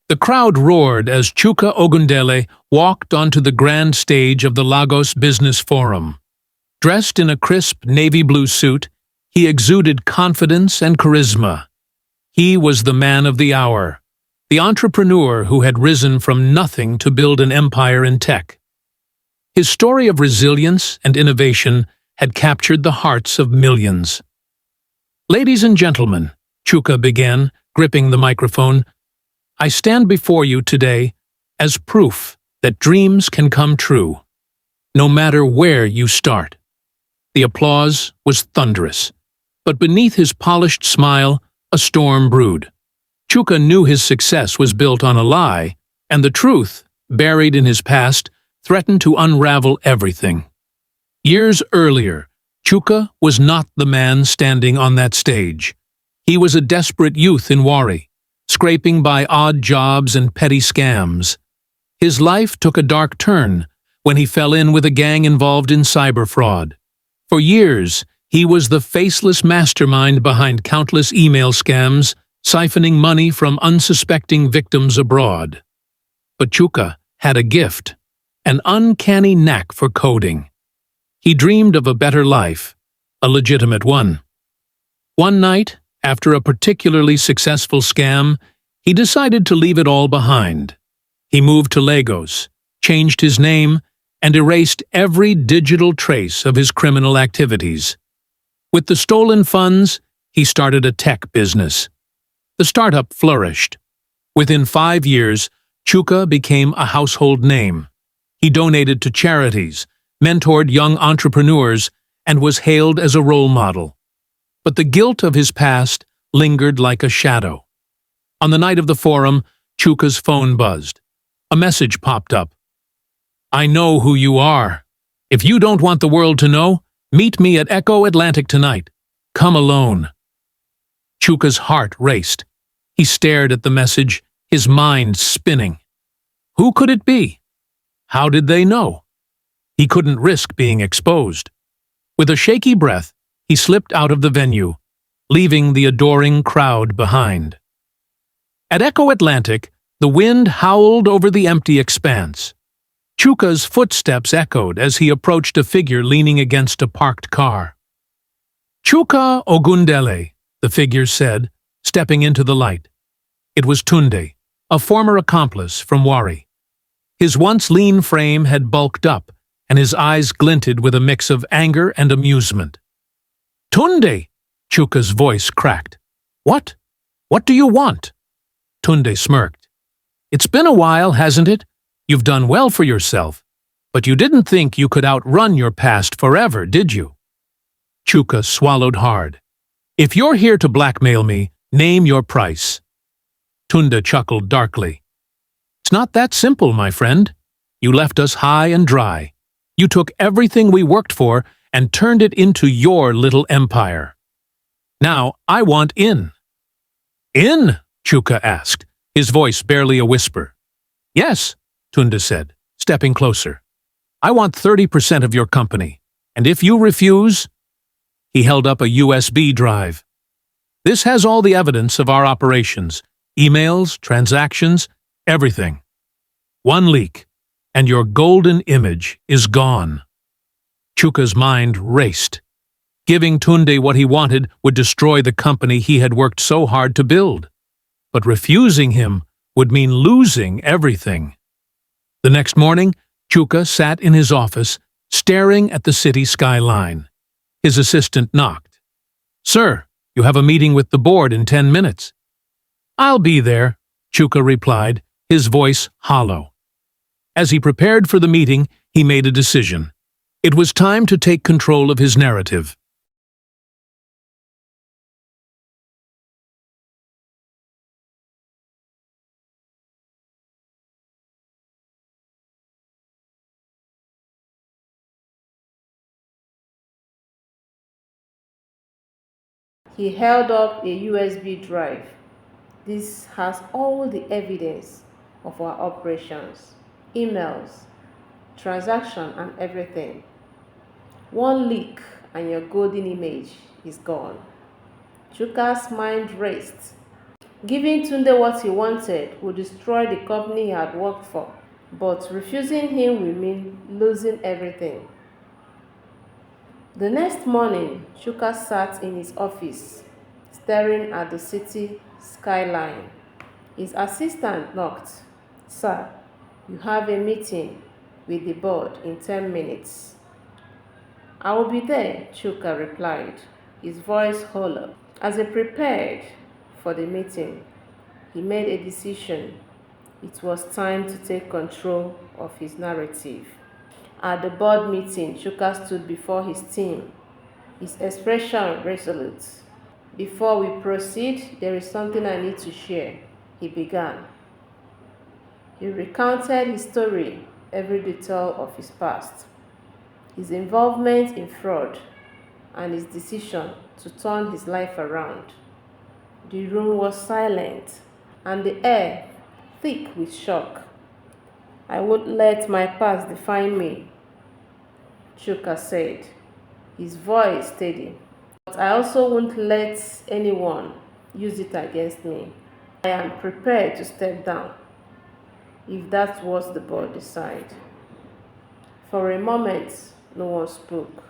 The crowd roared as Chuka Ogundele walked onto the grand stage of the Lagos Business Forum. Dressed in a crisp navy blue suit, he exuded confidence and charisma. He was the man of the hour, the entrepreneur who had risen from nothing to build an empire in tech. His story of resilience and innovation had captured the hearts of millions. "Ladies and gentlemen," Chuka began, gripping the microphone, "I stand before you today as proof that dreams can come true, no matter where you start." The applause was thunderous, but beneath his polished smile, a storm brewed. Chuka knew his success was built on a lie, and the truth, buried in his past, threatened to unravel everything. Years earlier, Chuka was not the man standing on that stage. He was a desperate youth in Wari, scraping by odd jobs and petty scams. His life took a dark turn when he fell in with a gang involved in cyber fraud. For years, he was the faceless mastermind behind countless email scams, siphoning money from unsuspecting victims abroad. But Chuka had a gift, an uncanny knack for coding. He dreamed of a better life, a legitimate one. One night, after a particularly successful scam, he decided to leave it all behind. He moved to Lagos, changed his name, and erased every digital trace of his criminal activities. With the stolen funds, he started a tech business. The startup flourished. Within 5 years, Chuka became a household name. He donated to charities, mentored young entrepreneurs, and was hailed as a role model. But the guilt of his past lingered like a shadow. On the night of the forum, Chuka's phone buzzed. A message popped up. "I know who you are. If you don't want the world to know, meet me at Echo Atlantic tonight. Come alone." Chuka's heart raced. He stared at the message, his mind spinning. Who could it be? How did they know? He couldn't risk being exposed. With a shaky breath, he slipped out of the venue, leaving the adoring crowd behind. At Echo Atlantic, the wind howled over the empty expanse. Chuka's footsteps echoed as he approached a figure leaning against a parked car. "Chuka Ogundele," the figure said, stepping into the light. It was Tunde, a former accomplice from Wari. His once lean frame had bulked up, and his eyes glinted with a mix of anger and amusement. "Tunde!" Chuka's voice cracked. "What? What do you want?" Tunde smirked. "It's been a while, hasn't it? You've done well for yourself, but you didn't think you could outrun your past forever, did you?" Chuka swallowed hard. "If you're here to blackmail me, name your price." Tunde chuckled darkly. "It's not that simple, my friend. You left us high and dry. You took everything we worked for and turned it into your little empire. Now I want in." "In?" Chuka asked, his voice barely a whisper. "Yes," Tunde said, stepping closer. "I want 30% of your company, and if you refuse—" He held up a USB drive. "This has all the evidence of our operations, emails, transactions, everything. One leak, and your golden image is gone." Chuka's mind raced. Giving Tunde what he wanted would destroy the company he had worked so hard to build. But refusing him would mean losing everything. The next morning, Chuka sat in his office, staring at the city skyline. His assistant knocked. "Sir, you have a meeting with the board in 10 minutes. "I'll be there," Chuka replied, his voice hollow. As he prepared for the meeting, he made a decision. It was time to take control of his narrative. He held up a USB drive. "This has all the evidence of our operations, emails, transaction and everything. One leak and your golden image is gone." Chuka's mind raced. Giving Tunde what he wanted would destroy the company he had worked for, but refusing him would mean losing everything. The next morning, Chuka sat in his office, staring at the city skyline. His assistant knocked. "Sir, you have a meeting with the board in 10 minutes. "I will be there," Chuka replied, his voice hollow. As he prepared for the meeting, he made a decision. It was time to take control of his narrative. At the board meeting, Chuka stood before his team, his expression resolute. "Before we proceed, there is something I need to share," he began. He recounted his story, every detail of his past, his involvement in fraud, and his decision to turn his life around. The room was silent, and the air thick with shock. "I won't let my past define me," Chuka said, his voice steady. "But I also won't let anyone use it against me. I am prepared to step down if that's what the board decide." For a moment, no one spoke.